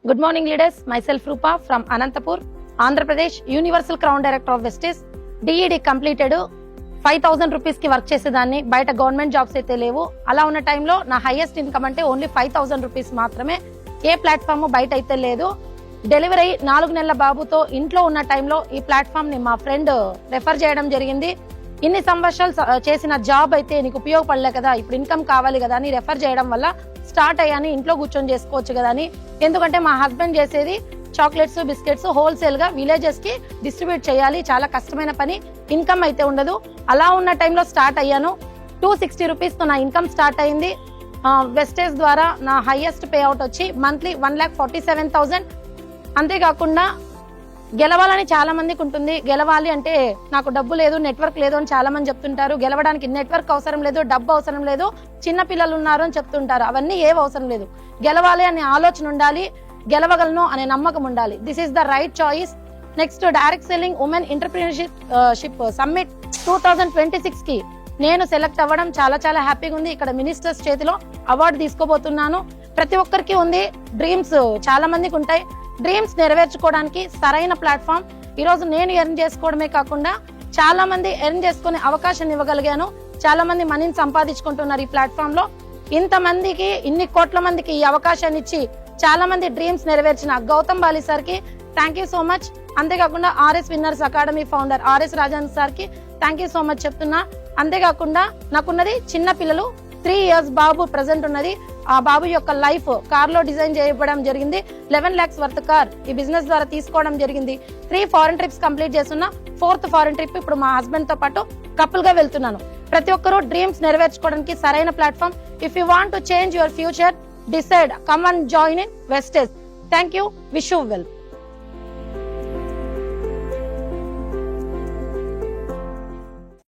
Good morning leaders, myself Rupa from Anantapur, Andhra Pradesh, Universal Crown Director of Vestige. DED completed 5,000 rupees కి work చేసేదాన్ని. బయట government jobs అయితే లేవు. అలా ఉన్న టైంలో నా హైయెస్ట్ ఇన్కమ్ అంటే ఓన్లీ 5,000 రూపీస్ మాత్రమే. ఏ ప్లాట్ఫామ్ బయట అయితే లేదు. డెలివరీ 4 నెలల బాబుతో ఇంట్లో ఉన్న టైంలో ఈ ప్లాట్ఫామ్ ని మా ఫ్రెండ్ రెఫర్ చేయడం జరిగింది. ఇన్ని సంవత్సరాలు చేసిన జాబ్ అయితే నీకు ఉపయోగపడలే కదా, ఇప్పుడు ఇన్కమ్ కావాలి కదా అని రెఫర్ చేయడం వల్ల స్టార్ట్ అయ్యాని. ఇంట్లో కూర్చొని చేసుకోవచ్చు కదా అని. ఎందుకంటే మా హస్బెండ్ చేసేది చాక్లెట్స్ బిస్కెట్స్ హోల్సేల్ గా విలేజెస్ కి డిస్ట్రిబ్యూట్ చేయాలి. చాలా కష్టమైన పని, ఇన్కమ్ అయితే ఉండదు. అలా ఉన్న టైంలో స్టార్ట్ అయ్యాను. 260 రూపీస్ తో నా ఇన్కమ్ స్టార్ట్ అయింది. వెస్టేజ్ ద్వారా నా హైయెస్ట్ పే అవుట్ వచ్చి మంత్లీ 1,47,000. అంతేకాకుండా గెలవాలని చాలా మందికి ఉంటుంది. గెలవాలి అంటే నాకు డబ్బు లేదు, నెట్వర్క్ లేదు అని చాలా మంది చెప్తుంటారు. గెలవడానికి నెట్వర్క్ అవసరం లేదు, డబ్బు అవసరం లేదు, చిన్న పిల్లలు ఉన్నారు అని చెప్తుంటారు. అవన్నీ ఏవి అవసరం లేదు. గెలవాలి అనే ఆలోచన ఉండాలి, గెలవగలను అనే నమ్మకం ఉండాలి. This is the right choice. Next direct selling women entrepreneurship summit 2026 కి నేను సెలెక్ట్ అవ్వడం చాలా చాలా హ్యాపీగా ఉంది. ఇక్కడ మినిస్టర్స్ చేతిలో అవార్డు తీసుకోబోతున్నాను. ప్రతి ఒక్కరికి ఉంది డ్రీమ్స్, చాలా మందికి ఉంటాయి. డ్రీమ్స్ నెరవేర్చుకోవడానికి సరైన ప్లాట్ఫామ్. ఈ రోజు నేను ఎర్న్ చేసుకోవడమే కాకుండా చాలా మంది ఎర్న్ చేసుకునే అవకాశం ఇవ్వగలిగాను. చాలా మంది మనీని సంపాదించుకుంటున్నారు ఈ ప్లాట్ఫామ్ లో. ఇంతమందికి, ఇన్ని కోట్ల మందికి ఈ అవకాశాన్ని ఇచ్చి చాలా మంది డ్రీమ్స్ నెరవేర్చిన గౌతమ్ బాలి సార్ కి థ్యాంక్ యూ సో మచ్. అంతేకాకుండా RS winners academy founder RS Rajan sir కి థ్యాంక్ యూ సో మచ్ చెప్తున్నా. అంతేకాకుండా నాకున్నది చిన్న పిల్లలు, 3 years బాబు ప్రెసెంట్ ఉన్నది. ఆ బాబు యొక్క లైఫ్ కార్ లో డిజైన్ చేయడం జరిగింది. 11 lakhs వర్త్ కార్ ఈ బిజినెస్ ద్వారా తీసుకోవడం జరిగింది. 3 foreign trips కంప్లీట్ చేస్తున్నా. 4th foreign trip ఇప్పుడు మా హస్బెండ్ తో పాటు కపుల్ గా వెళ్తున్నాను. ప్రతి ఒక్కరూ డ్రీమ్స్ నెరవేర్చుకోవడానికి సరైన platform. If you want to change your future, decide, come and join in wastage. Thank you, wish you well.